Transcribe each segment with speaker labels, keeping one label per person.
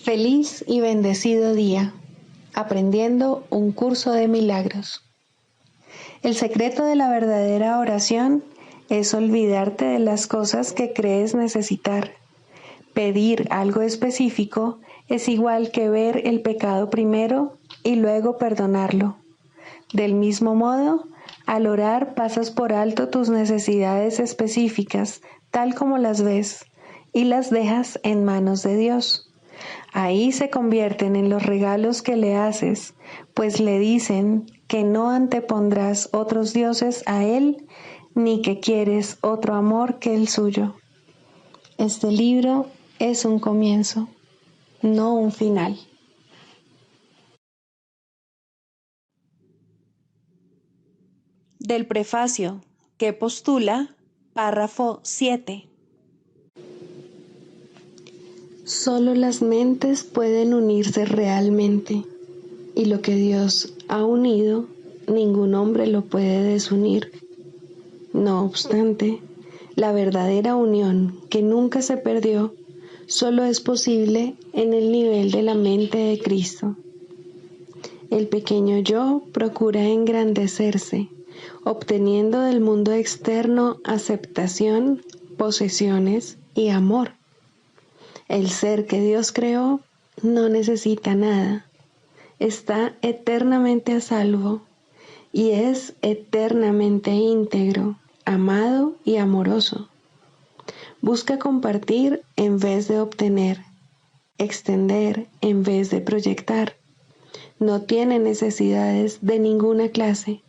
Speaker 1: Feliz y bendecido día, aprendiendo un curso de milagros. El secreto de la verdadera oración es olvidarte de las cosas que crees necesitar. Pedir algo específico es igual que ver el pecado primero y luego perdonarlo. Del mismo modo, al orar pasas por alto tus necesidades específicas, tal como las ves, y las dejas en manos de Dios. Ahí se convierten en los regalos que le haces, pues le dicen que no antepondrás otros dioses a Él, ni que quieres otro amor que el suyo. Este libro es un comienzo, no un final.
Speaker 2: Del prefacio, que postula, párrafo 7.
Speaker 1: Solo las mentes pueden unirse realmente, y lo que Dios ha unido, ningún hombre lo puede desunir. No obstante, la verdadera unión, que nunca se perdió, solo es posible en el nivel de la mente de Cristo. El pequeño yo procura engrandecerse, obteniendo del mundo externo aceptación, posesiones y amor. El ser que Dios creó no necesita nada, está eternamente a salvo y es eternamente íntegro, amado y amoroso. Busca compartir en vez de obtener, extender en vez de proyectar. No tiene necesidades de ninguna clase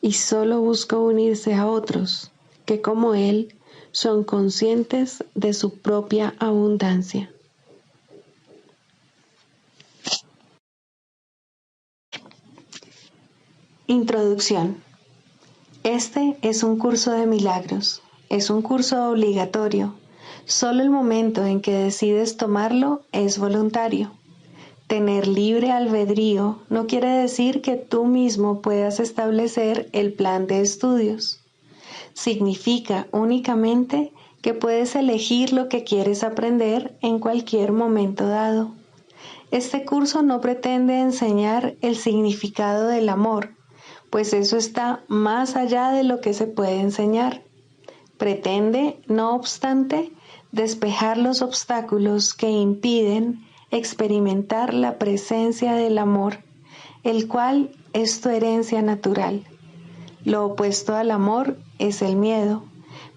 Speaker 1: y solo busca unirse a otros que, como él, son conscientes de su propia abundancia. Introducción. Este es un curso de milagros. Es un curso obligatorio. Solo el momento en que decides tomarlo es voluntario. Tener libre albedrío no quiere decir que tú mismo puedas establecer el plan de estudios. Significa únicamente que puedes elegir lo que quieres aprender en cualquier momento dado. Este curso no pretende enseñar el significado del amor, pues eso está más allá de lo que se puede enseñar. Pretende, no obstante, despejar los obstáculos que impiden experimentar la presencia del amor, el cual es tu herencia natural. Lo opuesto al amor es el miedo,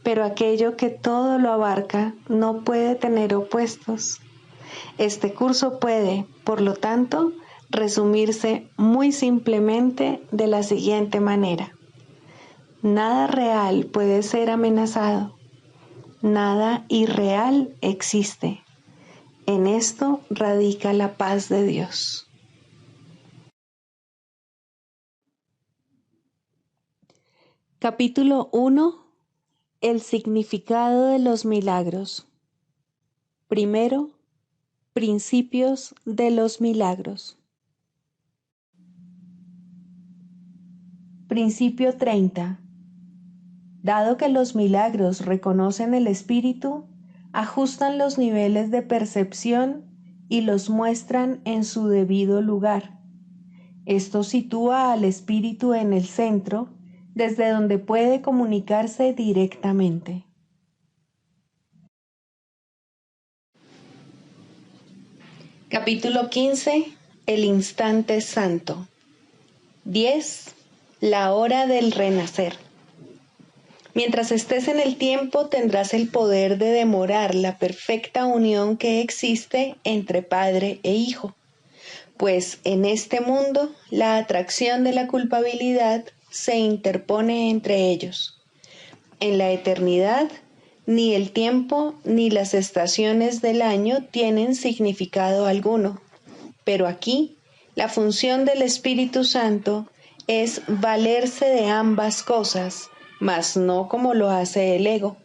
Speaker 1: pero aquello que todo lo abarca no puede tener opuestos. Este curso puede, por lo tanto, resumirse muy simplemente de la siguiente manera. Nada real puede ser amenazado. Nada irreal existe. En esto radica la paz de Dios.
Speaker 2: Capítulo 1. El significado de los milagros. Primero, principios de los milagros. Principio 30. Dado que los milagros reconocen el espíritu, ajustan los niveles de percepción y los muestran en su debido lugar. Esto sitúa al espíritu en el centro, desde donde puede comunicarse directamente.
Speaker 1: Capítulo 15. El instante santo. 10. La hora del renacer. Mientras estés en el tiempo tendrás el poder de demorar la perfecta unión que existe entre padre e hijo, pues en este mundo la atracción de la culpabilidad se interpone entre ellos. En la eternidad, ni el tiempo ni las estaciones del año tienen significado alguno, pero aquí la función del Espíritu Santo es valerse de ambas cosas, mas no como lo hace el ego.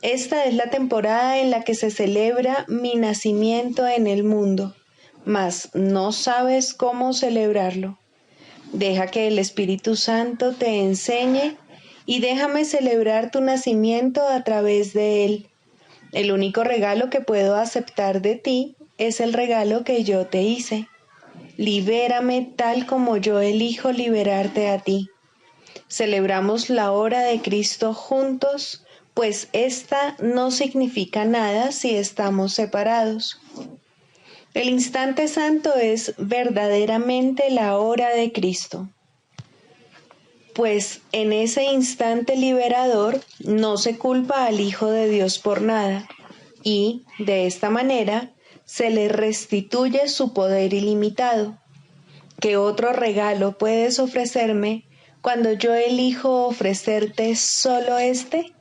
Speaker 1: Esta es la temporada en la que se celebra mi nacimiento en el mundo, mas no sabes cómo celebrarlo. Deja que el Espíritu Santo te enseñe y déjame celebrar tu nacimiento a través de él. El único regalo que puedo aceptar de ti es el regalo que yo te hice. Libérame tal como yo elijo liberarte a ti. Celebramos la hora de Cristo juntos, pues esta no significa nada si estamos separados. El instante santo es verdaderamente la hora de Cristo, pues en ese instante liberador no se culpa al Hijo de Dios por nada, y, de esta manera, se le restituye su poder ilimitado. ¿Qué otro regalo puedes ofrecerme cuando yo elijo ofrecerte solo este?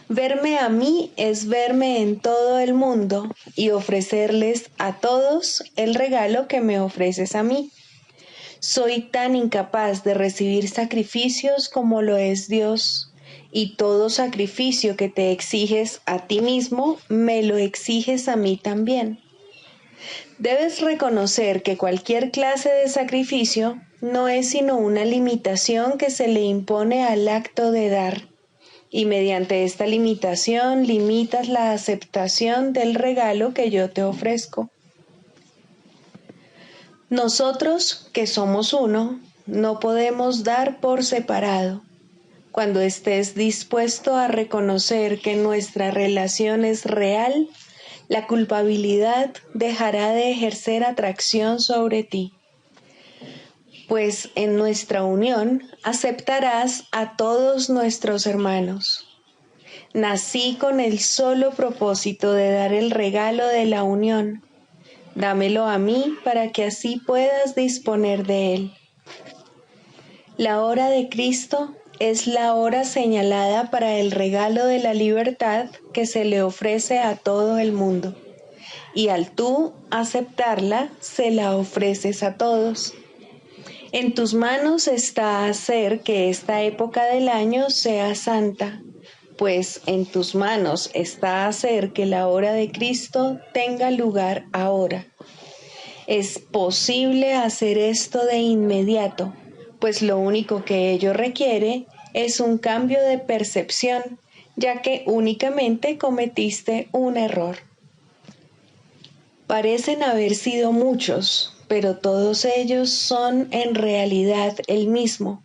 Speaker 1: Verme a mí es verme en todo el mundo y ofrecerles a todos el regalo que me ofreces a mí. Soy tan incapaz de recibir sacrificios como lo es Dios, y todo sacrificio que te exiges a ti mismo, me lo exiges a mí también. Debes reconocer que cualquier clase de sacrificio no es sino una limitación que se le impone al acto de dar, y mediante esta limitación limitas la aceptación del regalo que yo te ofrezco. Nosotros, que somos uno, no podemos dar por separado. Cuando estés dispuesto a reconocer que nuestra relación es real, la culpabilidad dejará de ejercer atracción sobre ti. Pues en nuestra unión aceptarás a todos nuestros hermanos. Nací con el solo propósito de dar el regalo de la unión. Dámelo a mí para que así puedas disponer de él. La hora de Cristo es la hora señalada para el regalo de la libertad que se le ofrece a todo el mundo. Y al tú aceptarla, se la ofreces a todos. En tus manos está hacer que esta época del año sea santa, pues en tus manos está hacer que la hora de Cristo tenga lugar ahora. Es posible hacer esto de inmediato, pues lo único que ello requiere es un cambio de percepción, ya que únicamente cometiste un error. Parecen haber sido muchos, pero todos ellos son en realidad el mismo,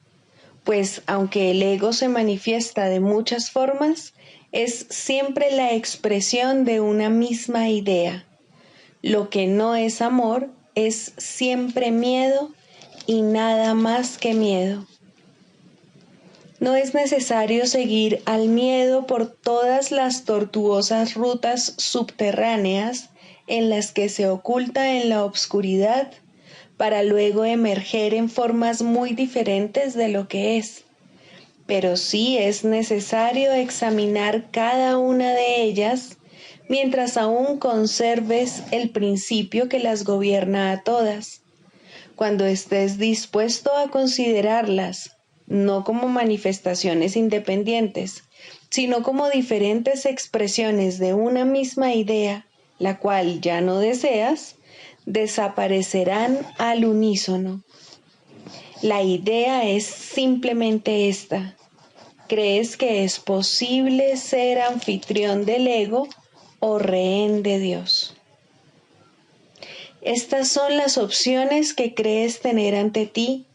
Speaker 1: pues aunque el ego se manifiesta de muchas formas, es siempre la expresión de una misma idea. Lo que no es amor es siempre miedo y nada más que miedo. No es necesario seguir al miedo por todas las tortuosas rutas subterráneas en las que se oculta en la oscuridad para luego emerger en formas muy diferentes de lo que es. Pero sí es necesario examinar cada una de ellas mientras aún conserves el principio que las gobierna a todas. Cuando estés dispuesto a considerarlas, no como manifestaciones independientes, sino como diferentes expresiones de una misma idea, la cual ya no deseas, desaparecerán al unísono. La idea es simplemente esta. ¿Crees que es posible ser anfitrión del ego o rehén de Dios? Estas son las opciones que crees tener ante ti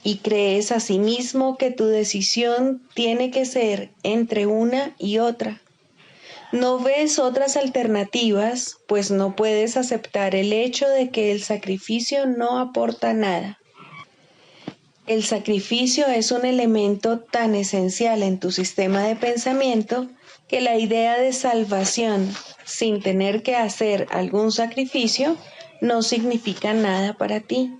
Speaker 1: y crees asimismo que tu decisión tiene que ser entre una y otra. No ves otras alternativas, pues no puedes aceptar el hecho de que el sacrificio no aporta nada. El sacrificio es un elemento tan esencial en tu sistema de pensamiento que la idea de salvación, sin tener que hacer algún sacrificio, no significa nada para ti.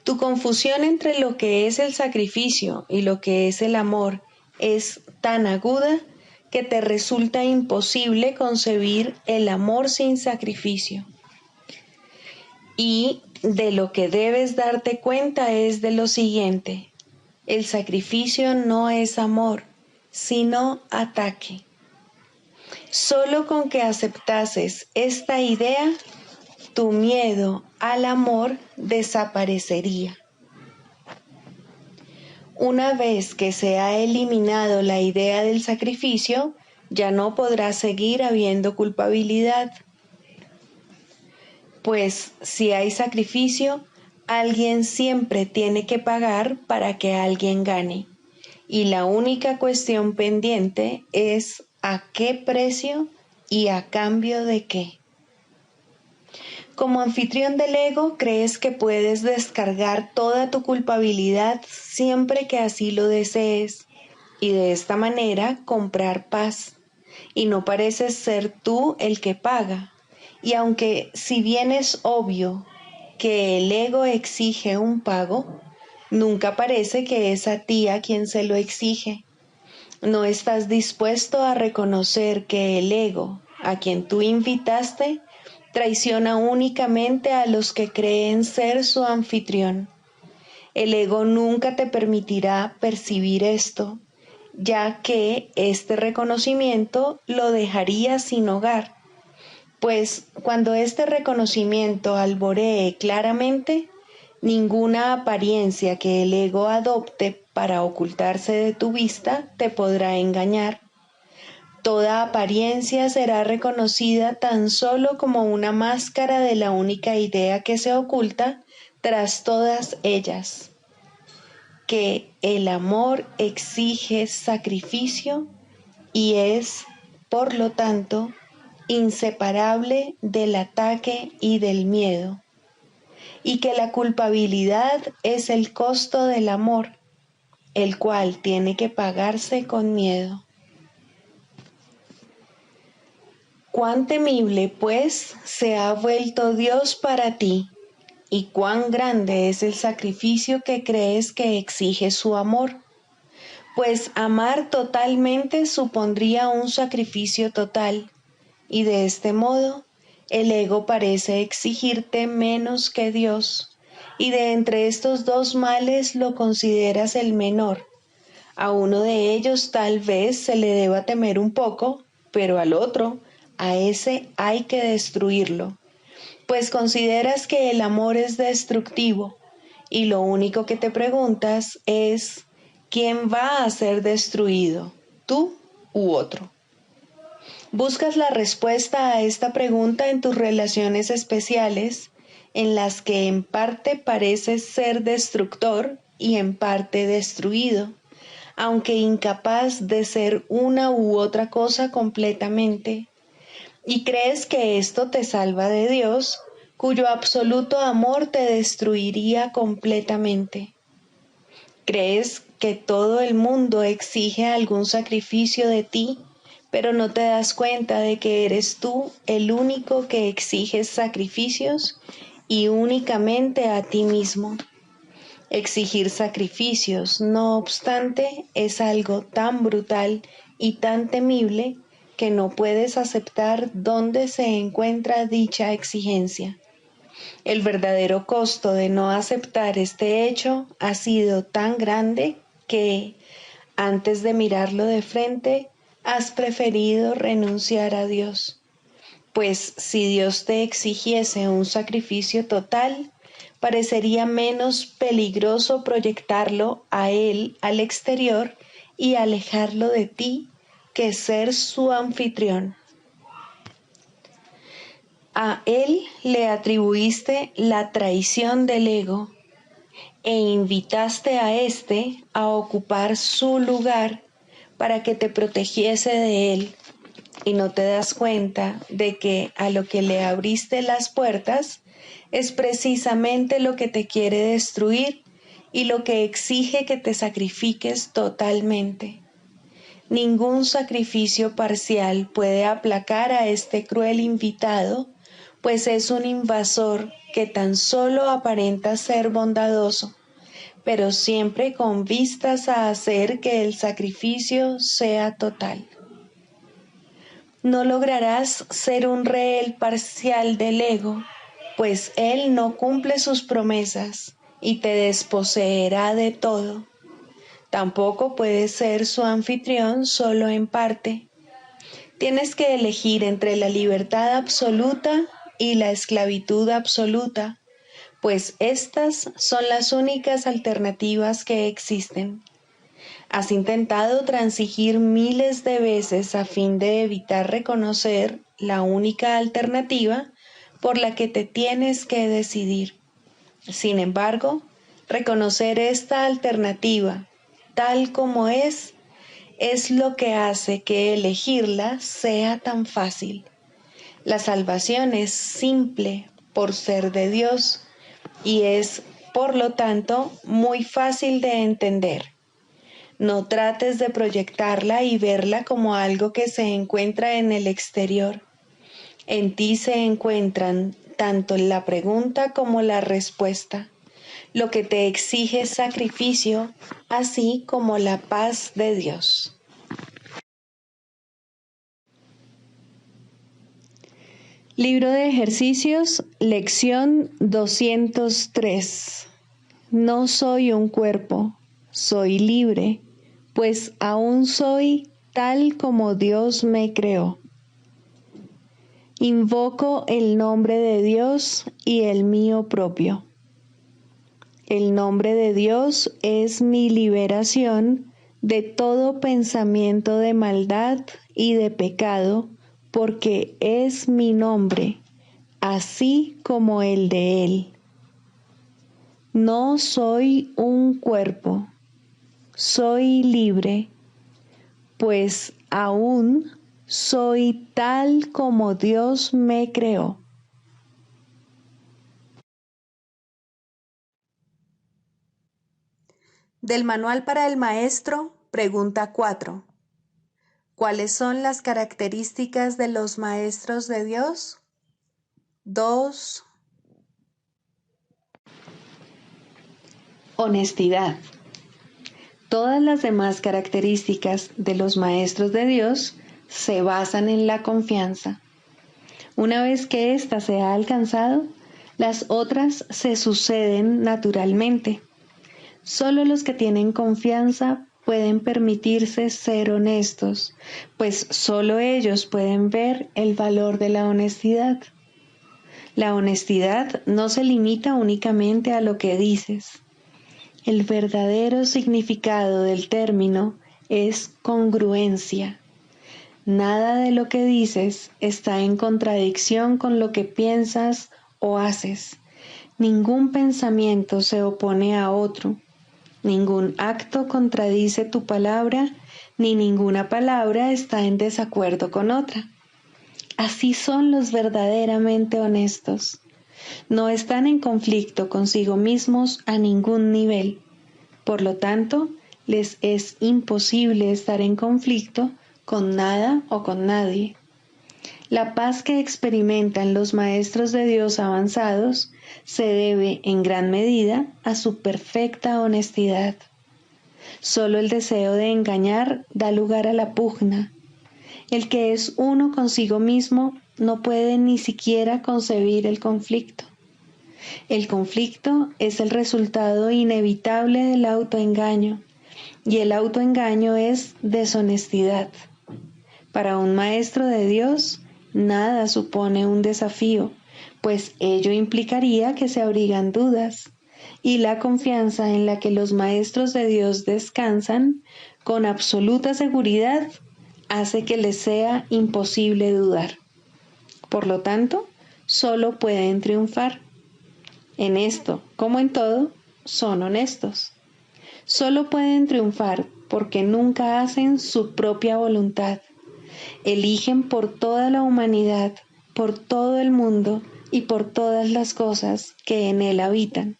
Speaker 1: Tu confusión entre lo que es el sacrificio y lo que es el amor es tan aguda que te resulta imposible concebir el amor sin sacrificio. Y de lo que debes darte cuenta es de lo siguiente: el sacrificio no es amor, sino ataque. Solo con que aceptases esta idea, tu miedo al amor desaparecería. Una vez que se ha eliminado la idea del sacrificio, ya no podrá seguir habiendo culpabilidad. Pues si hay sacrificio, alguien siempre tiene que pagar para que alguien gane. Y la única cuestión pendiente es ¿a qué precio y a cambio de qué? Como anfitrión del ego, crees que puedes descargar toda tu culpabilidad siempre que así lo desees y de esta manera comprar paz. Y no pareces ser tú el que paga. Y aunque si bien es obvio que el ego exige un pago, nunca parece que es a ti a quien se lo exige. No estás dispuesto a reconocer que el ego, a quien tú invitaste, traiciona únicamente a los que creen ser su anfitrión. El ego nunca te permitirá percibir esto, ya que este reconocimiento lo dejaría sin hogar. Pues cuando este reconocimiento alboree claramente, ninguna apariencia que el ego adopte para ocultarse de tu vista te podrá engañar. Toda apariencia será reconocida tan solo como una máscara de la única idea que se oculta tras todas ellas, que el amor exige sacrificio y es, por lo tanto, inseparable del ataque y del miedo, y que la culpabilidad es el costo del amor, el cual tiene que pagarse con miedo. Cuán temible, pues, se ha vuelto Dios para ti, y cuán grande es el sacrificio que crees que exige su amor, pues amar totalmente supondría un sacrificio total, y de este modo el ego parece exigirte menos que Dios, y de entre estos dos males lo consideras el menor. A uno de ellos tal vez se le deba temer un poco, pero al otro, a ese hay que destruirlo, pues consideras que el amor es destructivo, y lo único que te preguntas es, ¿quién va a ser destruido, tú u otro? Buscas la respuesta a esta pregunta en tus relaciones especiales, en las que en parte pareces ser destructor y en parte destruido, aunque incapaz de ser una u otra cosa completamente. Y crees que esto te salva de Dios, cuyo absoluto amor te destruiría completamente. Crees que todo el mundo exige algún sacrificio de ti, pero no te das cuenta de que eres tú el único que exiges sacrificios y únicamente a ti mismo. Exigir sacrificios, no obstante, es algo tan brutal y tan temible que no puedes aceptar dónde se encuentra dicha exigencia. El verdadero costo de no aceptar este hecho ha sido tan grande que, antes de mirarlo de frente, has preferido renunciar a Dios. Pues si Dios te exigiese un sacrificio total, parecería menos peligroso proyectarlo a Él al exterior y alejarlo de ti que ser su anfitrión. A Él le atribuiste la traición del ego e invitaste a éste a ocupar su lugar para que te protegiese de Él. Y no te das cuenta de que a lo que le abriste las puertas es precisamente lo que te quiere destruir y lo que exige que te sacrifiques totalmente. Ningún sacrificio parcial puede aplacar a este cruel invitado, pues es un invasor que tan solo aparenta ser bondadoso, pero siempre con vistas a hacer que el sacrificio sea total. No lograrás ser un rehén parcial del ego, pues él no cumple sus promesas y te desposeerá de todo. Tampoco puedes ser su anfitrión solo en parte. Tienes que elegir entre la libertad absoluta y la esclavitud absoluta, pues estas son las únicas alternativas que existen. Has intentado transigir miles de veces a fin de evitar reconocer la única alternativa, por la que te tienes que decidir. Sin embargo, reconocer esta alternativa tal como es lo que hace que elegirla sea tan fácil. La salvación es simple por ser de Dios y es, por lo tanto, muy fácil de entender. No trates de proyectarla y verla como algo que se encuentra en el exterior. En ti se encuentran tanto la pregunta como la respuesta, lo que te exige sacrificio, así como la paz de Dios. Libro de ejercicios, lección 203. No soy un cuerpo, soy libre, pues aún soy tal como Dios me creó. Invoco el nombre de Dios y el mío propio. El nombre de Dios es mi liberación de todo pensamiento de maldad y de pecado, porque es mi nombre, así como el de Él. No soy un cuerpo, soy libre, pues aún soy tal como Dios me creó. Del Manual para el Maestro, pregunta 4. ¿Cuáles son las características de los maestros de Dios? 2. Honestidad. Todas las demás características de los maestros de Dios se basan en la confianza. Una vez que ésta se ha alcanzado, las otras se suceden naturalmente. Solo los que tienen confianza pueden permitirse ser honestos, pues solo ellos pueden ver el valor de la honestidad. La honestidad no se limita únicamente a lo que dices. El verdadero significado del término es congruencia. Nada de lo que dices está en contradicción con lo que piensas o haces. Ningún pensamiento se opone a otro. Ningún acto contradice tu palabra, ni ninguna palabra está en desacuerdo con otra. Así son los verdaderamente honestos. No están en conflicto consigo mismos a ningún nivel. Por lo tanto, les es imposible estar en conflicto con nada o con nadie. La paz que experimentan los maestros de Dios avanzados se debe en gran medida a su perfecta honestidad. Solo el deseo de engañar da lugar a la pugna. El que es uno consigo mismo no puede ni siquiera concebir el conflicto. El conflicto es el resultado inevitable del autoengaño, y el autoengaño es deshonestidad. Para un maestro de Dios, nada supone un desafío, pues ello implicaría que se abrigan dudas, y la confianza en la que los maestros de Dios descansan con absoluta seguridad hace que les sea imposible dudar. Por lo tanto, solo pueden triunfar. En esto, como en todo, son honestos. Solo pueden triunfar porque nunca hacen su propia voluntad. Eligen por toda la humanidad, por todo el mundo y por todas las cosas que en él habitan,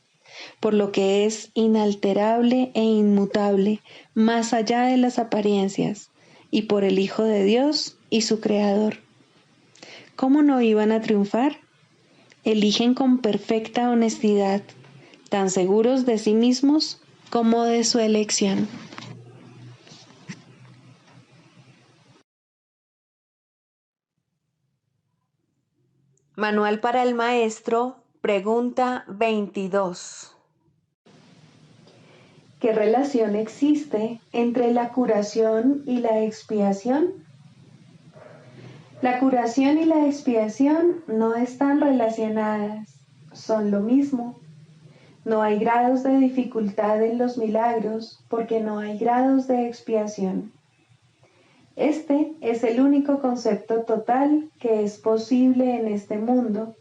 Speaker 1: por lo que es inalterable e inmutable, más allá de las apariencias, y por el Hijo de Dios y su Creador. ¿Cómo no iban a triunfar? Eligen con perfecta honestidad, tan seguros de sí mismos como de su elección. Manual para el Maestro, pregunta 22. ¿Qué relación existe entre la curación y la expiación? La curación y la expiación no están relacionadas, son lo mismo. No hay grados de dificultad en los milagros porque no hay grados de expiación. Este es el único concepto total que es posible en este mundo,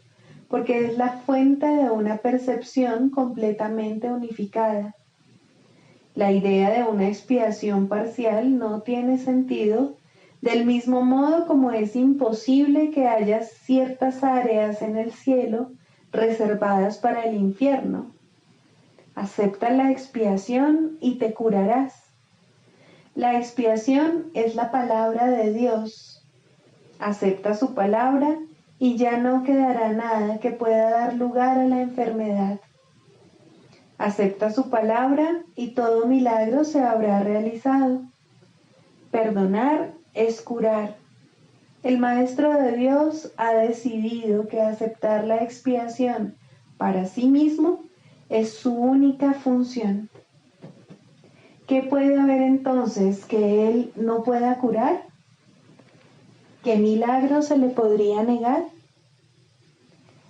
Speaker 1: porque es la fuente de una percepción completamente unificada. La idea de una expiación parcial no tiene sentido, del mismo modo como es imposible que haya ciertas áreas en el cielo reservadas para el infierno. Acepta la expiación y te curarás. La expiación es la palabra de Dios. Acepta su palabra y ya no quedará nada que pueda dar lugar a la enfermedad. Acepta su palabra y todo milagro se habrá realizado. Perdonar es curar. El Maestro de Dios ha decidido que aceptar la expiación para sí mismo es su única función. ¿Qué puede haber entonces que Él no pueda curar? ¿Qué milagro se le podría negar?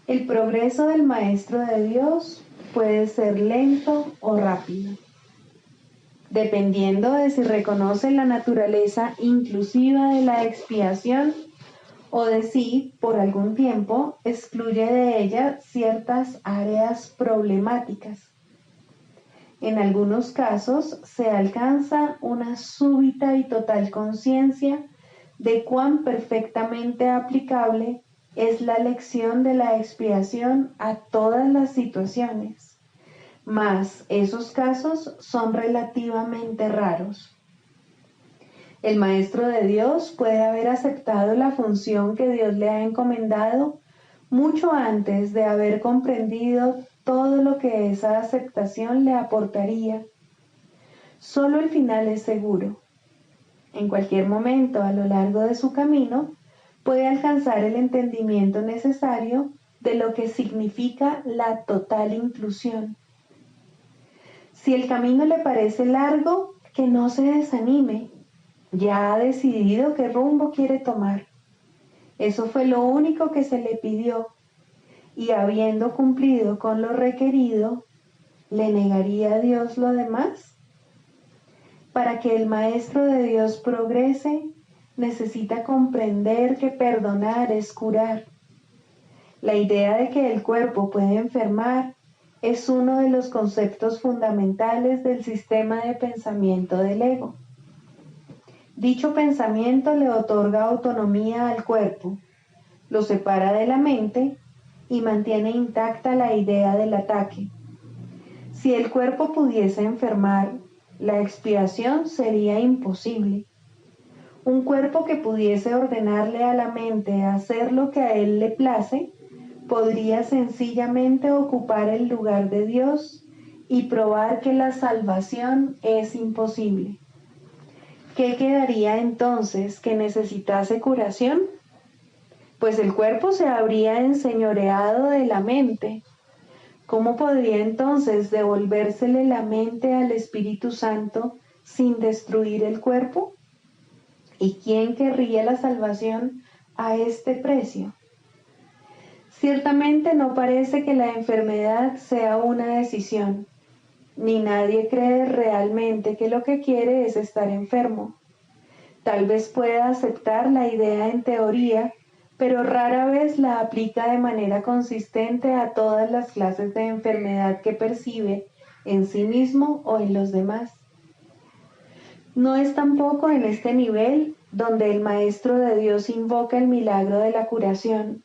Speaker 1: El progreso del Maestro de Dios puede ser lento o rápido, dependiendo de si reconoce la naturaleza inclusiva de la expiación o de si, por algún tiempo, excluye de ella ciertas áreas problemáticas. En algunos casos se alcanza una súbita y total conciencia de cuán perfectamente aplicable es la lección de la expiación a todas las situaciones, mas esos casos son relativamente raros. El Maestro de Dios puede haber aceptado la función que Dios le ha encomendado mucho antes de haber comprendido todo lo que esa aceptación le aportaría. Solo el final es seguro. En cualquier momento a lo largo de su camino puede alcanzar el entendimiento necesario de lo que significa la total inclusión. Si el camino le parece largo, que no se desanime. Ya ha decidido qué rumbo quiere tomar. Eso fue lo único que se le pidió, y habiendo cumplido con lo requerido, ¿le negaría a Dios lo demás? Para que el Maestro de Dios progrese, necesita comprender que perdonar es curar. La idea de que el cuerpo puede enfermar es uno de los conceptos fundamentales del sistema de pensamiento del ego. Dicho pensamiento le otorga autonomía al cuerpo, lo separa de la mente y mantiene intacta la idea del ataque. Si el cuerpo pudiese enfermar, la expiación sería imposible. Un cuerpo que pudiese ordenarle a la mente hacer lo que a él le place, podría sencillamente ocupar el lugar de Dios y probar que la salvación es imposible. ¿Qué quedaría entonces que necesitase curación? Pues el cuerpo se habría enseñoreado de la mente. ¿Cómo podría entonces devolvérsele la mente al Espíritu Santo sin destruir el cuerpo? ¿Y quién querría la salvación a este precio? Ciertamente no parece que la enfermedad sea una decisión, ni nadie cree realmente que lo que quiere es estar enfermo. Tal vez pueda aceptar la idea en teoría, pero rara vez la aplica de manera consistente a todas las clases de enfermedad que percibe en sí mismo o en los demás. No es tampoco en este nivel donde el Maestro de Dios invoca el milagro de la curación.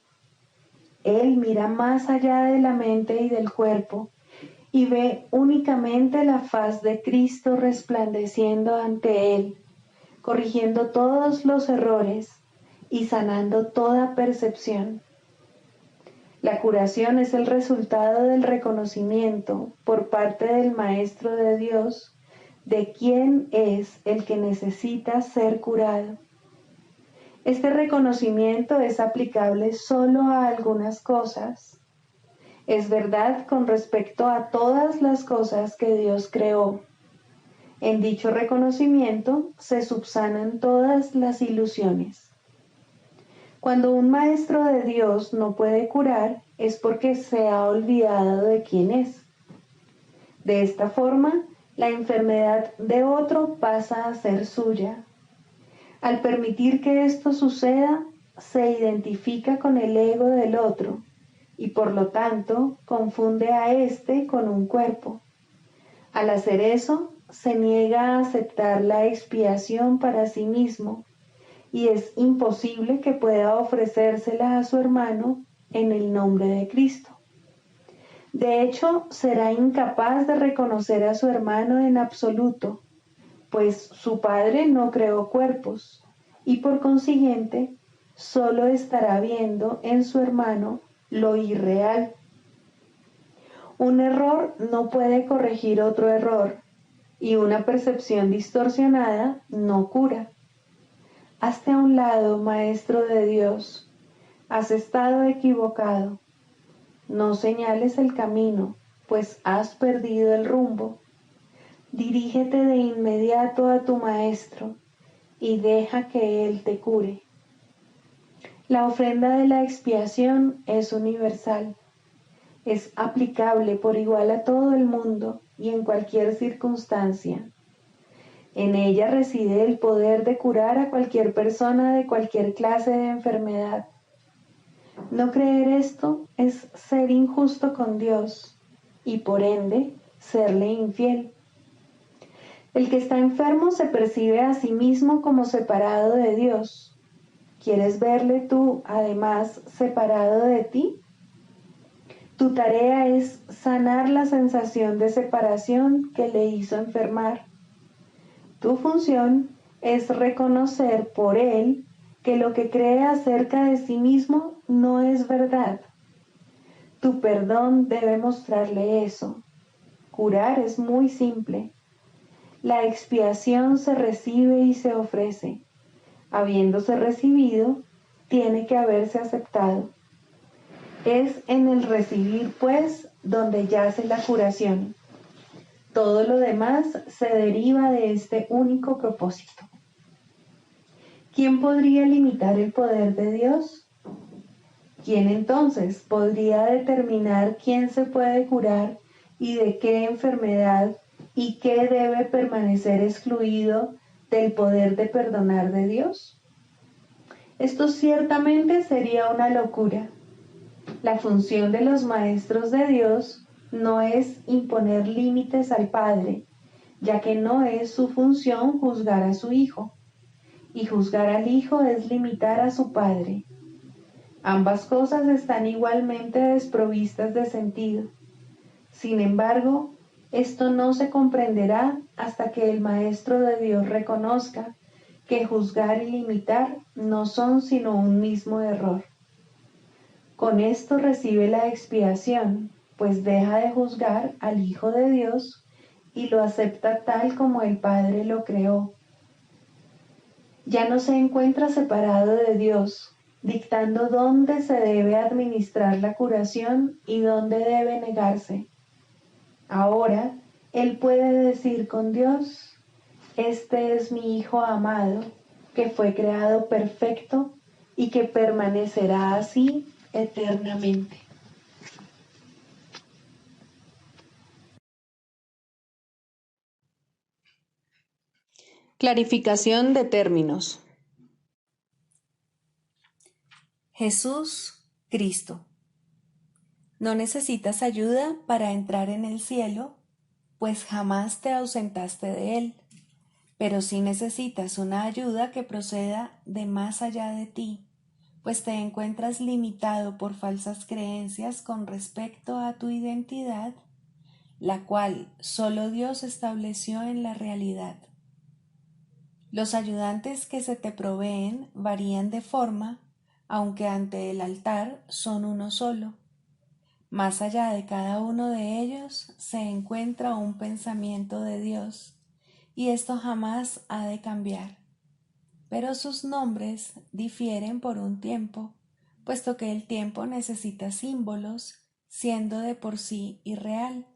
Speaker 1: Él mira más allá de la mente y del cuerpo y ve únicamente la faz de Cristo resplandeciendo ante él, corrigiendo todos los errores y sanando toda percepción. La curación es el resultado del reconocimiento por parte del Maestro de Dios de quién es el que necesita ser curado. Este reconocimiento es aplicable solo a algunas cosas. Es verdad con respecto a todas las cosas que Dios creó. En dicho reconocimiento se subsanan todas las ilusiones. Cuando un maestro de Dios no puede curar, es porque se ha olvidado de quién es. De esta forma, la enfermedad de otro pasa a ser suya. Al permitir que esto suceda, se identifica con el ego del otro y por lo tanto confunde a éste con un cuerpo. Al hacer eso, se niega a aceptar la expiación para sí mismo y es imposible que pueda ofrecérsela a su hermano en el nombre de Cristo. De hecho, será incapaz de reconocer a su hermano en absoluto, pues su Padre no creó cuerpos y por consiguiente solo estará viendo en su hermano lo irreal. Un error no puede corregir otro error y una percepción distorsionada no cura. Hazte a un lado, Maestro de Dios, has estado equivocado. No señales el camino, pues has perdido el rumbo. Dirígete de inmediato a tu Maestro y deja que Él te cure. La ofrenda de la expiación es universal. Es aplicable por igual a todo el mundo y en cualquier circunstancia. En ella reside el poder de curar a cualquier persona de cualquier clase de enfermedad. No creer esto es ser injusto con Dios y por ende serle infiel. El que está enfermo se percibe a sí mismo como separado de Dios. ¿Quieres verle tú, además, separado de ti? Tu tarea es sanar la sensación de separación que le hizo enfermar. Tu función es reconocer por él que lo que cree acerca de sí mismo no es verdad. Tu perdón debe mostrarle eso. Curar es muy simple. La expiación se recibe y se ofrece. Habiéndose recibido, tiene que haberse aceptado. Es en el recibir, pues, donde yace la curación. Todo lo demás se deriva de este único propósito. ¿Quién podría limitar el poder de Dios? ¿Quién entonces podría determinar quién se puede curar y de qué enfermedad y qué debe permanecer excluido del poder de perdonar de Dios? Esto ciertamente sería una locura. La función de los maestros de Dios no es imponer límites al Padre, ya que no es su función juzgar a su Hijo, y juzgar al Hijo es limitar a su Padre. Ambas cosas están igualmente desprovistas de sentido. Sin embargo, esto no se comprenderá hasta que el Maestro de Dios reconozca que juzgar y limitar no son sino un mismo error. Con esto recibe la expiación, pues deja de juzgar al Hijo de Dios y lo acepta tal como el Padre lo creó. Ya no se encuentra separado de Dios, dictando dónde se debe administrar la curación y dónde debe negarse. Ahora, Él puede decir con Dios: este es mi Hijo amado, que fue creado perfecto y que permanecerá así eternamente.
Speaker 2: Clarificación de términos. Jesús, Cristo. No necesitas ayuda para entrar en el cielo, pues jamás te ausentaste de él, pero sí necesitas una ayuda que proceda de más allá de ti, pues te encuentras limitado por falsas creencias con respecto a tu identidad, la cual solo Dios estableció en la realidad. Los ayudantes que se te proveen varían de forma, aunque ante el altar son uno solo. Más allá de cada uno de ellos se encuentra un pensamiento de Dios, y esto jamás ha de cambiar. Pero sus nombres difieren por un tiempo, puesto que el tiempo necesita símbolos, siendo de por sí irreal.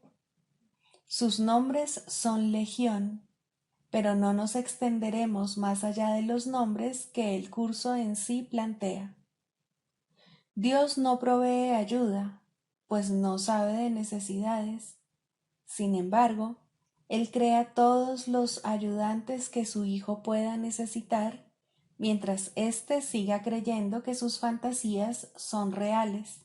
Speaker 2: Sus nombres son legión, pero no nos extenderemos más allá de los nombres que el curso en sí plantea. Dios no provee ayuda, pues no sabe de necesidades. Sin embargo, Él crea todos los ayudantes que su Hijo pueda necesitar, mientras éste siga creyendo que sus fantasías son reales.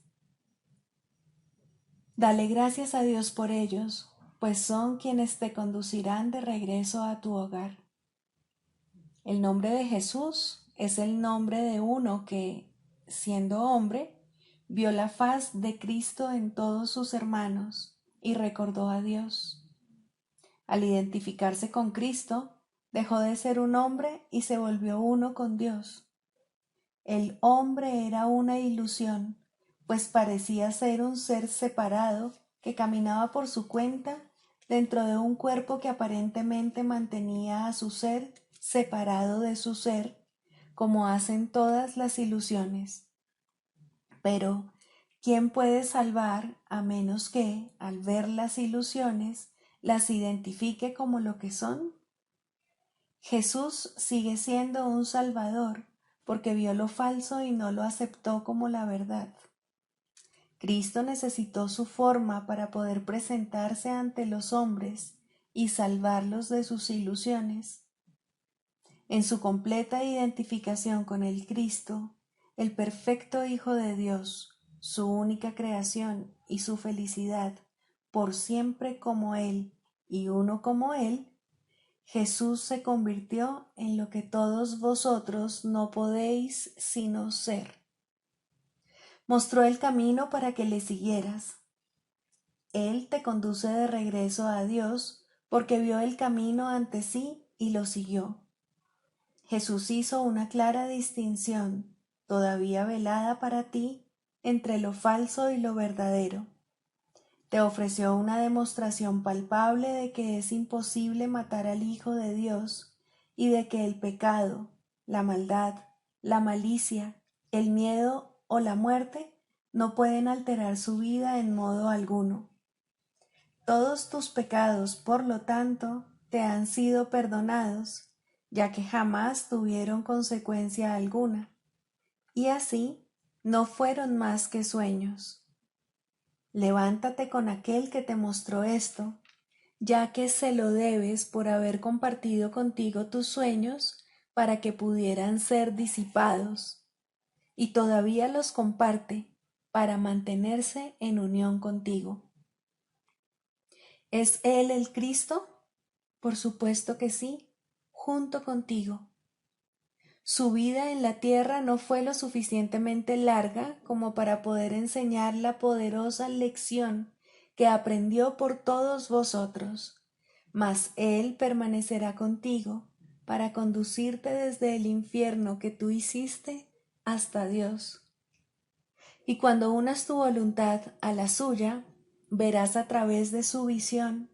Speaker 1: Dale gracias a Dios por ellos, pues son quienes te conducirán de regreso a tu hogar. El nombre de Jesús es el nombre de uno que, siendo hombre, vio la faz de Cristo en todos sus hermanos y recordó a Dios. Al identificarse con Cristo, dejó de ser un hombre y se volvió uno con Dios. El hombre era una ilusión, pues parecía ser un ser separado que caminaba por su cuenta dentro de un cuerpo que aparentemente mantenía a su ser separado de su ser, como hacen todas las ilusiones. Pero, ¿quién puede salvar a menos que, al ver las ilusiones, las identifique como lo que son? Jesús sigue siendo un Salvador porque vio lo falso y no lo aceptó como la verdad. Cristo necesitó su forma para poder presentarse ante los hombres y salvarlos de sus ilusiones. En su completa identificación con el Cristo, el perfecto Hijo de Dios, su única creación y su felicidad, por siempre como Él y uno como Él, Jesús se convirtió en lo que todos vosotros no podéis sino ser. Mostró el camino para que le siguieras. Él te conduce de regreso a Dios porque vio el camino ante sí y lo siguió. Jesús hizo una clara distinción, todavía velada para ti, entre lo falso y lo verdadero. Te ofreció una demostración palpable de que es imposible matar al Hijo de Dios y de que el pecado, la maldad, la malicia, el miedo o la muerte no pueden alterar su vida en modo alguno. Todos tus pecados, por lo tanto, te han sido perdonados, ya que jamás tuvieron consecuencia alguna, y así no fueron más que sueños. Levántate con aquel que te mostró esto, ya que se lo debes por haber compartido contigo tus sueños para que pudieran ser disipados, y todavía los comparte para mantenerse en unión contigo. ¿Es Él el Cristo? Por supuesto que sí, junto contigo. Su vida en la tierra no fue lo suficientemente larga como para poder enseñar la poderosa lección que aprendió por todos vosotros, mas Él permanecerá contigo para conducirte desde el infierno que tú hiciste hasta Dios. Y cuando unas tu voluntad a la suya, verás a través de su visión,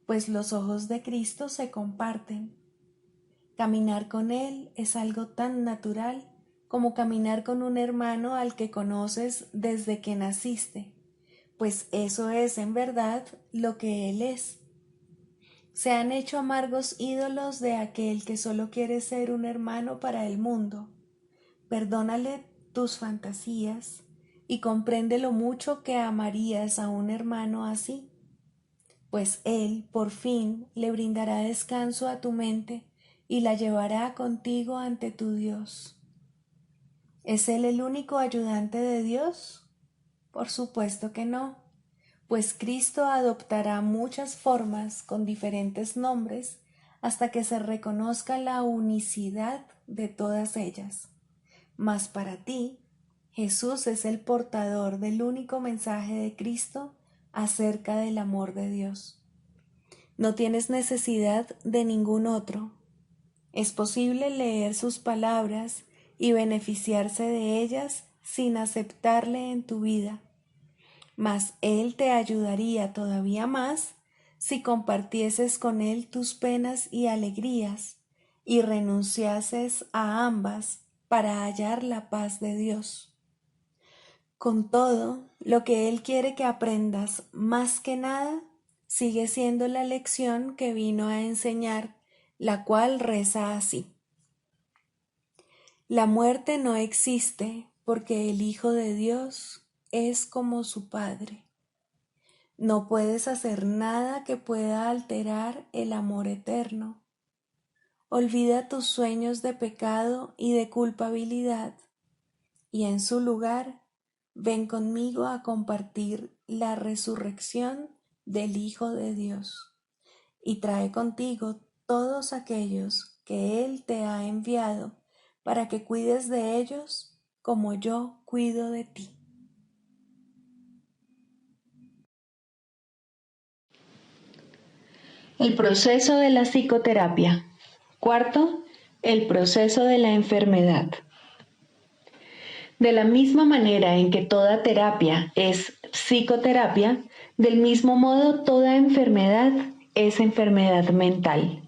Speaker 1: pues los ojos de Cristo se comparten. Caminar con Él es algo tan natural como caminar con un hermano al que conoces desde que naciste, pues eso es en verdad lo que Él es. Se han hecho amargos ídolos de aquel que solo quiere ser un hermano para el mundo. Perdónale tus fantasías y comprende lo mucho que amarías a un hermano así, pues Él por fin le brindará descanso a tu mente y la llevará contigo ante tu Dios. ¿Es Él el único ayudante de Dios? Por supuesto que no, pues Cristo adoptará muchas formas con diferentes nombres hasta que se reconozca la unicidad de todas ellas. Mas para ti, Jesús es el portador del único mensaje de Cristo acerca del amor de Dios. No tienes necesidad de ningún otro. Es posible leer sus palabras y beneficiarse de ellas sin aceptarle en tu vida, mas Él te ayudaría todavía más si compartieses con Él tus penas y alegrías y renunciases a ambas para hallar la paz de Dios. Con todo, lo que Él quiere que aprendas más que nada sigue siendo la lección que vino a enseñar, la cual reza así. La muerte no existe porque el Hijo de Dios es como su Padre. No puedes hacer nada que pueda alterar el amor eterno. Olvida tus sueños de pecado y de culpabilidad, y en su lugar, ven conmigo a compartir
Speaker 2: la resurrección del Hijo de Dios, y trae contigo todos aquellos que Él te ha enviado para que cuides de ellos como yo cuido de ti.
Speaker 1: El proceso de la psicoterapia. Cuarto, el proceso de la enfermedad. De la misma manera en que toda terapia es psicoterapia, del mismo modo toda enfermedad es enfermedad mental.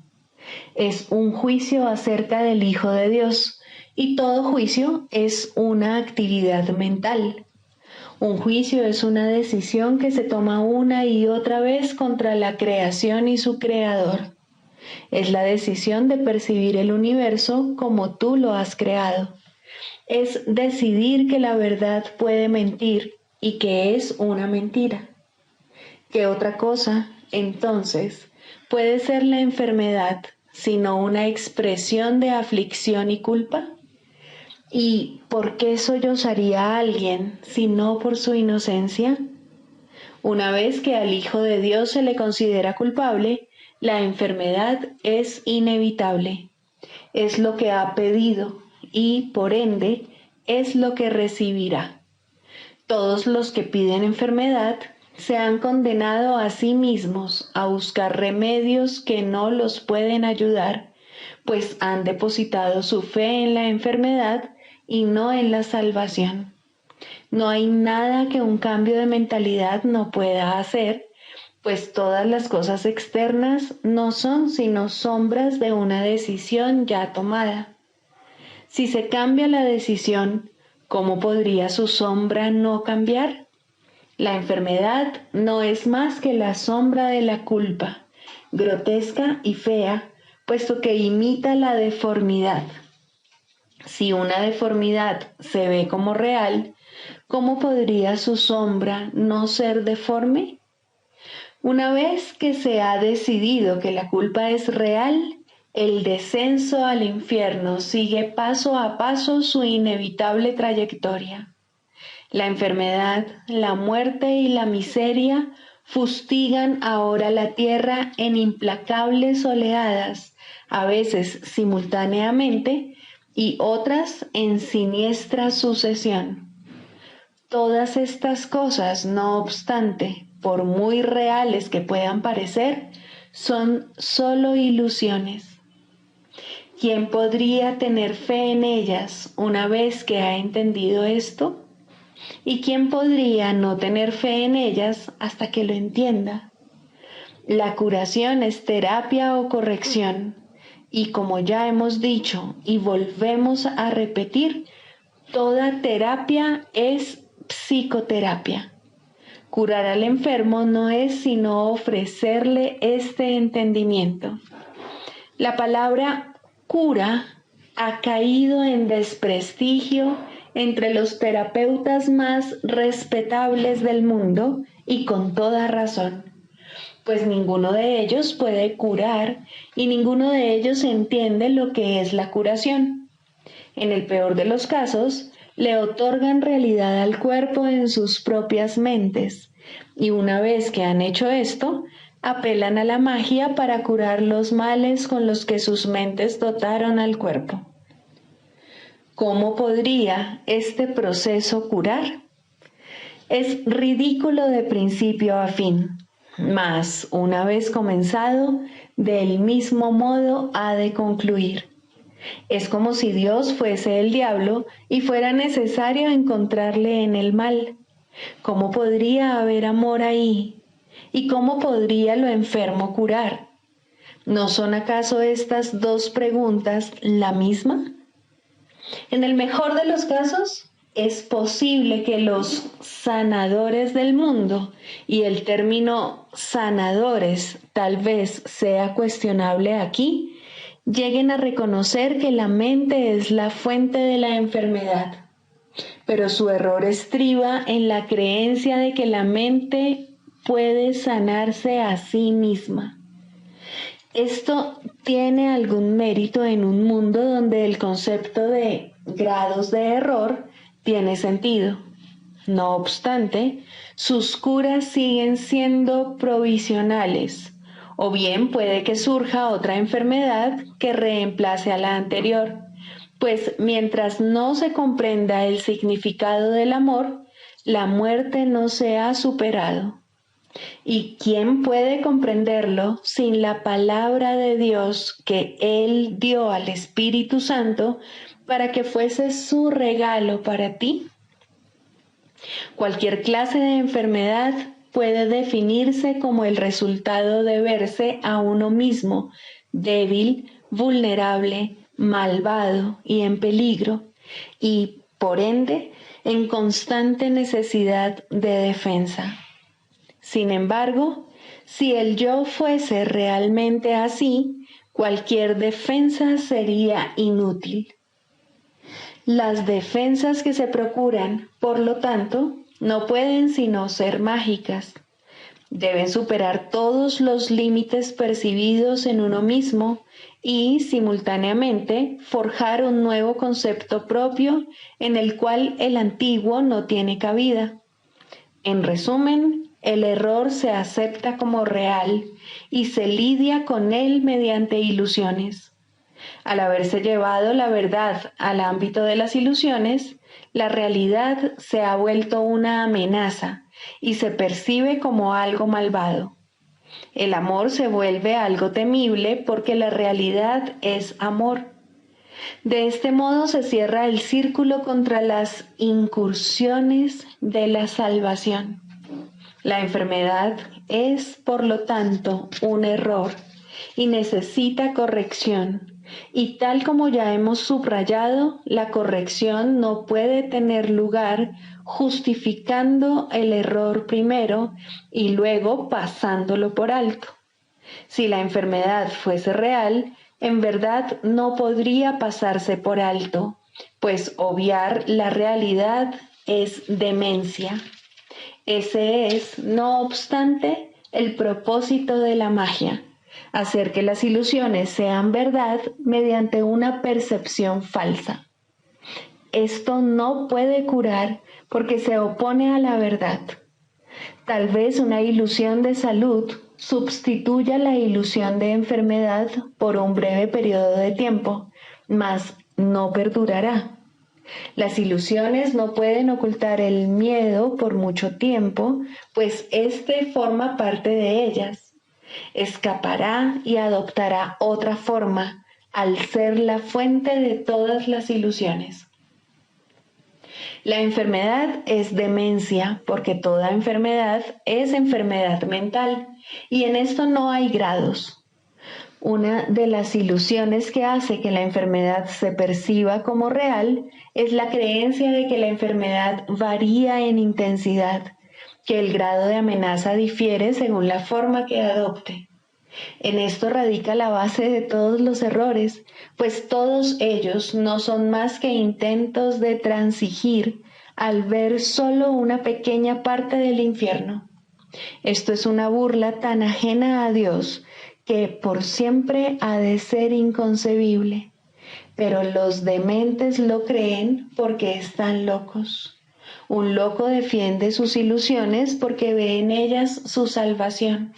Speaker 1: Es un juicio acerca del Hijo de Dios, y todo juicio es una actividad mental. Un juicio es una decisión que se toma una y otra vez contra la creación y su creador. Es la decisión de percibir el universo como tú lo has creado. Es decidir que la verdad puede mentir y que es una mentira. ¿Qué otra cosa, entonces, puede ser la enfermedad sino una expresión de aflicción y culpa? ¿Y por qué sollozaría a alguien si no por su inocencia? Una vez que al Hijo de Dios se le considera culpable, la enfermedad es inevitable. Es lo que ha pedido y, por ende, es lo que recibirá. Todos los que piden enfermedad se han condenado a sí mismos a buscar remedios que no los pueden ayudar, pues han depositado su fe en la enfermedad y no en la salvación. No hay nada que un cambio de mentalidad no pueda hacer, pues todas las cosas externas no son sino sombras de una decisión ya tomada. Si se cambia la decisión, ¿cómo podría su sombra no cambiar? La enfermedad no es más que la sombra de la culpa, grotesca y fea, puesto que imita la deformidad. Si una deformidad se ve como real, ¿cómo podría su sombra no ser deforme? Una vez que se ha decidido que la culpa es real, el descenso al infierno sigue paso a paso su inevitable trayectoria. La enfermedad, la muerte y la miseria fustigan ahora la tierra en implacables oleadas, a veces simultáneamente y otras en siniestra sucesión. Todas estas cosas, no obstante, por muy reales que puedan parecer, son solo ilusiones. ¿Quién podría tener fe en ellas una vez que ha entendido esto? ¿Y quién podría no tener fe en ellas hasta que lo entienda? La curación es terapia o corrección, y como ya hemos dicho y volvemos a repetir, toda terapia es psicoterapia. Curar al enfermo no es sino ofrecerle este entendimiento. La palabra cura ha caído en desprestigio entre los terapeutas más respetables del mundo y con toda razón, pues ninguno de ellos puede curar y ninguno de ellos entiende lo que es la curación. En el peor de los casos, le otorgan realidad al cuerpo en sus propias mentes, y una vez que han hecho esto, apelan a la magia para curar los males con los que sus mentes dotaron al cuerpo. ¿Cómo podría este proceso curar? Es ridículo de principio a fin, mas una vez comenzado, del mismo modo ha de concluir. Es como si Dios fuese el diablo y fuera necesario encontrarle en el mal. ¿Cómo podría haber amor ahí? ¿Y cómo podría lo enfermo curar? ¿No son acaso estas dos preguntas la misma? En el mejor de los casos, es posible que los sanadores del mundo, y el término sanadores tal vez sea cuestionable aquí, lleguen a reconocer que la mente es la fuente de la enfermedad. Pero su error estriba en la creencia de que la mente puede sanarse a sí misma. Esto tiene algún mérito en un mundo donde el concepto de grados de error tiene sentido. No obstante, sus curas siguen siendo provisionales, o bien puede que surja otra enfermedad que reemplace a la anterior, pues mientras no se comprenda el significado del amor, la muerte no se ha superado. ¿Y quién puede comprenderlo sin la palabra de Dios que Él dio al Espíritu Santo para que fuese su regalo para ti? Cualquier clase de enfermedad puede definirse como el resultado de verse a uno mismo débil, vulnerable, malvado y en peligro, y, por ende, en constante necesidad de defensa. Sin embargo, si el yo fuese realmente así, cualquier defensa sería inútil. Las defensas que se procuran, por lo tanto, no pueden sino ser mágicas. Deben superar todos los límites percibidos en uno mismo y, simultáneamente, forjar un nuevo concepto propio en el cual el antiguo no tiene cabida. En resumen, el error se acepta como real y se lidia con él mediante ilusiones. Al haberse llevado la verdad al ámbito de las ilusiones, la realidad se ha vuelto una amenaza y se percibe como algo malvado. El amor se vuelve algo temible porque la realidad es amor. De este modo se cierra el círculo contra las incursiones de la salvación. La enfermedad es, por lo tanto, un error y necesita corrección. Y tal como ya hemos subrayado, la corrección no puede tener lugar justificando el error primero y luego pasándolo por alto. Si la enfermedad fuese real, en verdad no podría pasarse por alto, pues obviar la realidad es demencia. Ese es, no obstante, el propósito de la magia, hacer que las ilusiones sean verdad mediante una percepción falsa. Esto no puede curar porque se opone a la verdad. Tal vez una ilusión de salud sustituya la ilusión de enfermedad por un breve periodo de tiempo, mas no perdurará. Las ilusiones no pueden ocultar el miedo por mucho tiempo, pues éste forma parte de ellas. Escapará y adoptará otra forma al ser la fuente de todas las ilusiones. La enfermedad es demencia porque toda enfermedad es enfermedad mental y en esto no hay grados. Una de las ilusiones que hace que la enfermedad se perciba como real es la creencia de que la enfermedad varía en intensidad, que el grado de amenaza difiere según la forma que adopte. En esto radica la base de todos los errores, pues todos ellos no son más que intentos de transigir al ver solo una pequeña parte del infierno. Esto es una burla tan ajena a Dios que por siempre ha de ser inconcebible. Pero los dementes lo creen porque están locos. Un loco defiende sus ilusiones porque ve en ellas su salvación.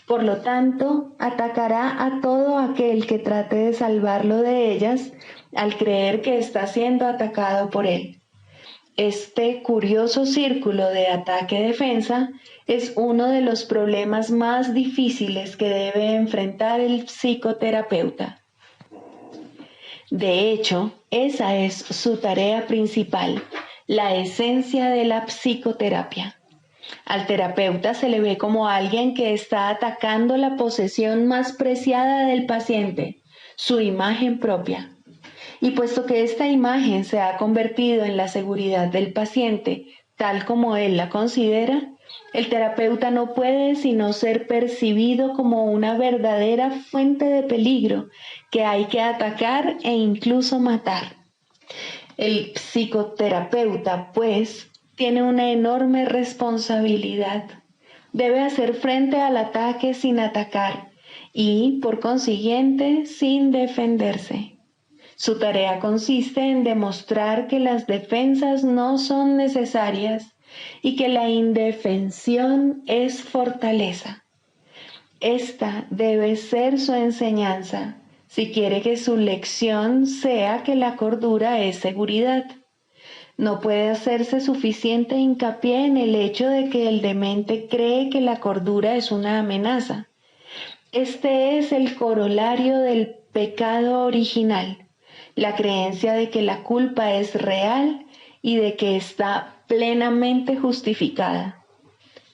Speaker 1: Por lo tanto, atacará a todo aquel que trate de salvarlo de ellas al creer que está siendo atacado por él. Este curioso círculo de ataque-defensa es uno de los problemas más difíciles que debe enfrentar el psicoterapeuta. De hecho, esa es su tarea principal, la esencia de la psicoterapia. Al terapeuta se le ve como alguien que está atacando la posesión más preciada del paciente, su imagen propia. Y puesto que esta imagen se ha convertido en la seguridad del paciente, tal como él la considera, el terapeuta no puede sino ser percibido como una verdadera fuente de peligro que hay que atacar e incluso matar. El psicoterapeuta, pues, tiene una enorme responsabilidad. Debe hacer frente al ataque sin atacar y, por consiguiente, sin defenderse. Su tarea consiste en demostrar que las defensas no son necesarias y que la indefensión es fortaleza. Esta debe ser su enseñanza, si quiere que su lección sea que la cordura es seguridad. No puede hacerse suficiente hincapié en el hecho de que el demente cree que la cordura es una amenaza. Este es el corolario del pecado original, la creencia de que la culpa es real y de que está plenamente justificada.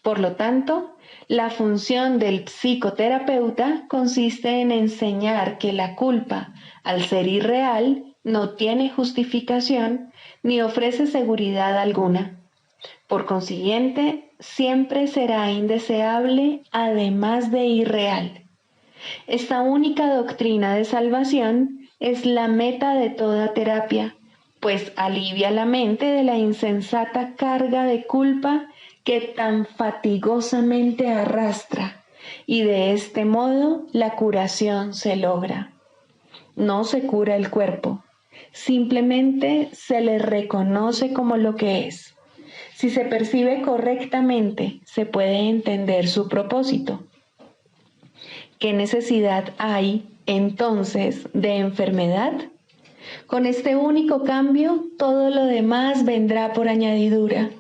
Speaker 1: Por lo tanto, la función del psicoterapeuta consiste en enseñar que la culpa, al ser irreal, no tiene justificación ni ofrece seguridad alguna. Por consiguiente, siempre será indeseable, además de irreal. Esta única doctrina de salvación es la meta de toda terapia, pues alivia la mente de la insensata carga de culpa que tan fatigosamente arrastra, y de este modo la curación se logra. No se cura el cuerpo, simplemente se le reconoce como lo que es. Si se percibe correctamente, se puede entender su propósito. ¿Qué necesidad hay, entonces, de enfermedad? Con este único cambio, todo lo demás vendrá por añadidura.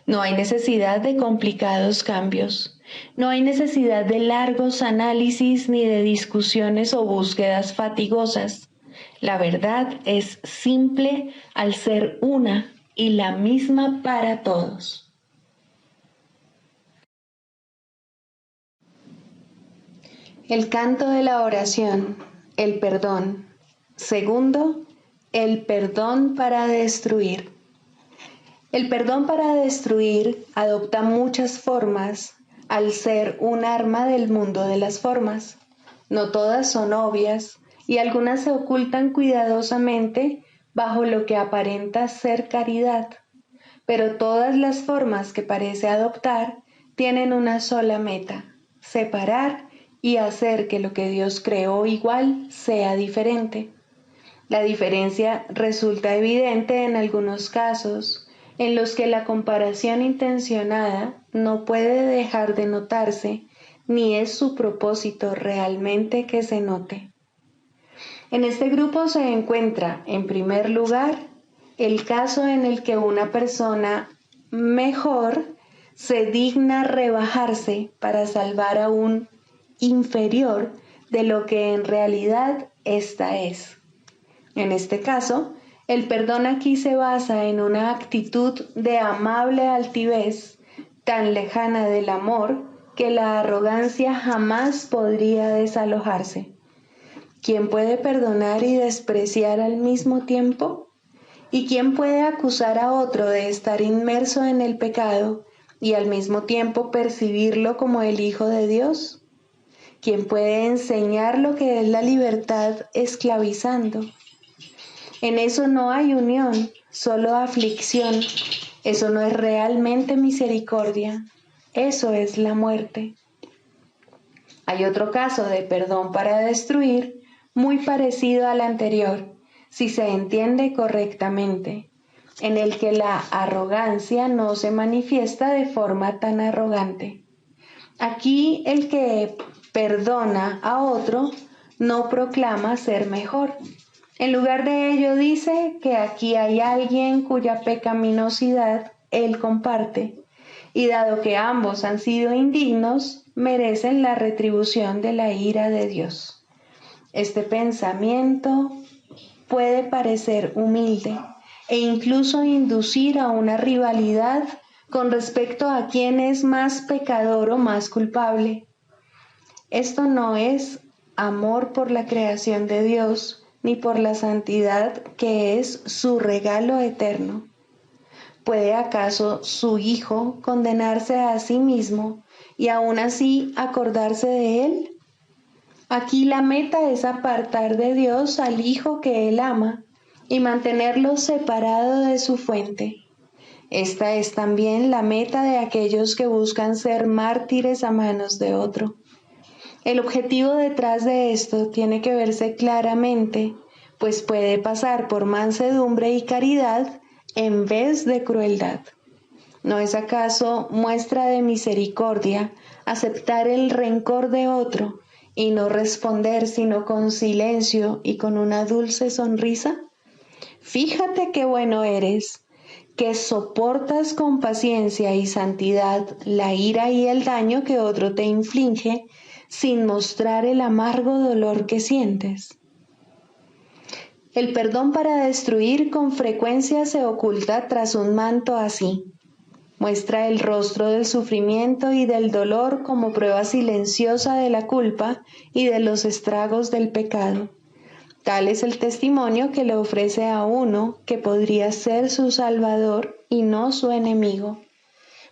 Speaker 1: No hay necesidad de complicados cambios. No hay necesidad de largos análisis ni de discusiones o búsquedas fatigosas. La verdad es simple al ser una y la misma para todos. El canto de la oración, el perdón. Segundo, el perdón para destruir. El perdón para destruir adopta muchas formas al ser un arma del mundo de las formas. No todas son obvias y algunas se ocultan cuidadosamente bajo lo que aparenta ser caridad, pero todas las formas que parece adoptar tienen una sola meta: separar y hacer que lo que Dios creó igual sea diferente. La diferencia resulta evidente en algunos casos, en los que la comparación intencionada no puede dejar de notarse, ni es su propósito realmente que se note. En este grupo se encuentra, en primer lugar, el caso en el que una persona mejor se digna rebajarse para salvar a un inferior de lo que en realidad ésta es. En este caso, el perdón aquí se basa en una actitud de amable altivez, tan lejana del amor que la arrogancia jamás podría desalojarse. ¿Quién puede perdonar y despreciar al mismo tiempo? ¿Y quién puede acusar a otro de estar inmerso en el pecado y al mismo tiempo percibirlo como el Hijo de Dios? ¿Quién puede enseñar lo que es la libertad esclavizando? En eso no hay unión, solo aflicción. Eso no es realmente misericordia, eso es la muerte. Hay otro caso de perdón para destruir, muy parecido al anterior, si se entiende correctamente, en el que la arrogancia no se manifiesta de forma tan arrogante. Aquí el que perdona a otro no proclama ser mejor. En lugar de ello dice que aquí hay alguien cuya pecaminosidad él comparte, y dado que ambos han sido indignos, merecen la retribución de la ira de Dios. Este pensamiento puede parecer humilde e incluso inducir a una rivalidad con respecto a quién es más pecador o más culpable. Esto no es amor por la creación de Dios, ni por la santidad que es su regalo eterno. ¿Puede acaso su Hijo condenarse a sí mismo y aún así acordarse de él? Aquí la meta es apartar de Dios al Hijo que él ama y mantenerlo separado de su fuente. Esta es también la meta de aquellos que buscan ser mártires a manos de otro. El objetivo detrás de esto tiene que verse claramente, pues puede pasar por mansedumbre y caridad en vez de crueldad. ¿No es acaso muestra de misericordia aceptar el rencor de otro y no responder sino con silencio y con una dulce sonrisa? Fíjate qué bueno eres, que soportas con paciencia y santidad la ira y el daño que otro te inflige sin mostrar el amargo dolor que sientes. El perdón para destruir con frecuencia se oculta tras un manto así. Muestra el rostro del sufrimiento y del dolor como prueba silenciosa de la culpa y de los estragos del pecado. Tal es el testimonio que le ofrece a uno que podría ser su salvador y no su enemigo.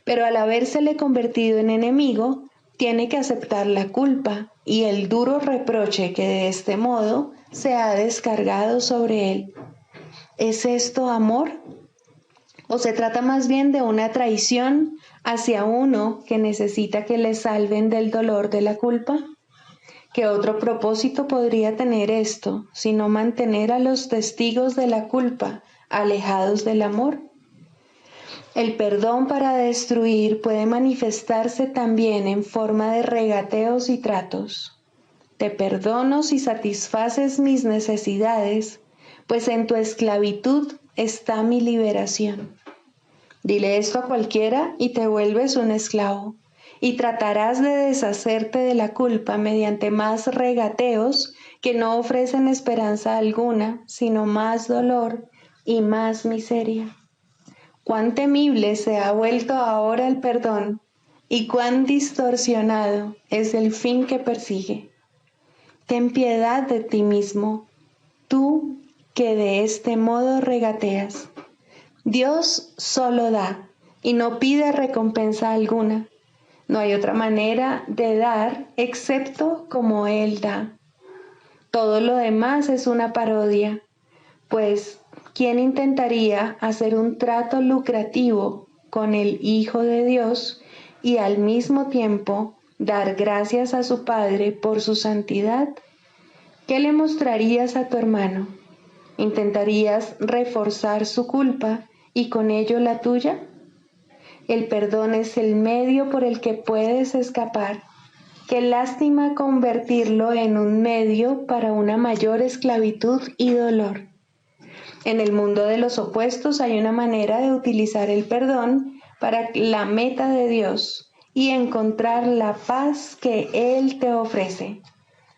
Speaker 1: Pero al habérsele convertido en enemigo, tiene que aceptar la culpa y el duro reproche que de este modo se ha descargado sobre él. ¿Es esto amor? ¿O se trata más bien de una traición hacia uno que necesita que le salven del dolor de la culpa? ¿Qué otro propósito podría tener esto, sino mantener a los testigos de la culpa alejados del amor? El perdón para destruir puede manifestarse también en forma de regateos y tratos. Te perdono si satisfaces mis necesidades, pues en tu esclavitud está mi liberación. Dile esto a cualquiera y te vuelves un esclavo, y tratarás de deshacerte de la culpa mediante más regateos que no ofrecen esperanza alguna, sino más dolor y más miseria. Cuán temible se ha vuelto ahora el perdón y cuán distorsionado es el fin que persigue. Ten piedad de ti mismo, tú que de este modo regateas. Dios solo da y no pide recompensa alguna. No hay otra manera de dar excepto como Él da. Todo lo demás es una parodia, pues ¿quién intentaría hacer un trato lucrativo con el Hijo de Dios y al mismo tiempo dar gracias a su Padre por su santidad? ¿Qué le mostrarías a tu hermano? ¿Intentarías reforzar su culpa y con ello la tuya? El perdón es el medio por el que puedes escapar. Qué lástima convertirlo en un medio para una mayor esclavitud y dolor. En el mundo de los opuestos hay una manera de utilizar el perdón para la meta de Dios y encontrar la paz que Él te ofrece.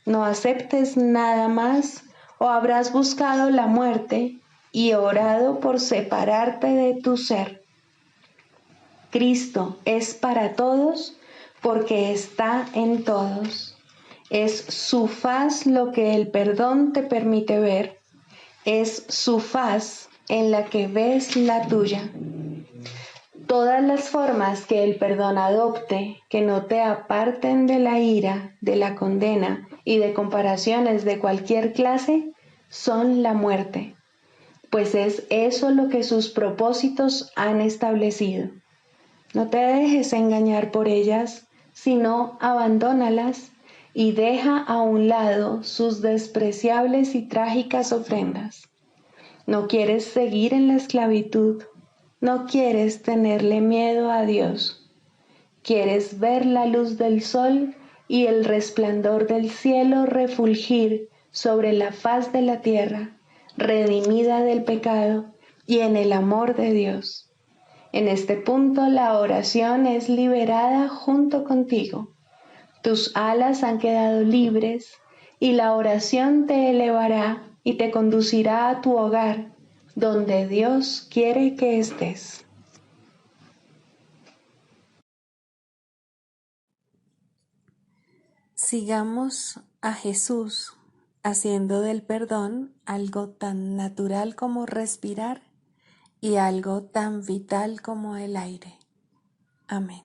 Speaker 1: No aceptes nada más o habrás buscado la muerte y orado por separarte de tu ser. Cristo es para todos porque está en todos. Es su faz lo que el perdón te permite ver. Es su faz en la que ves la tuya. Todas las formas que el perdón adopte, que no te aparten de la ira, de la condena y de comparaciones de cualquier clase, son la muerte, pues es eso lo que sus propósitos han establecido. No te dejes engañar por ellas, sino abandónalas y deja a un lado sus despreciables y trágicas ofrendas. No quieres seguir en la esclavitud, no quieres tenerle miedo a Dios. Quieres ver la luz del sol y el resplandor del cielo refulgir sobre la faz de la tierra, redimida del pecado y en el amor de Dios. En este punto la oración es liberada junto contigo. Tus alas han quedado libres y la oración te elevará y te conducirá a tu hogar, donde Dios quiere que estés.
Speaker 2: Sigamos a Jesús haciendo del perdón algo tan natural como respirar y algo tan vital como el aire. Amén.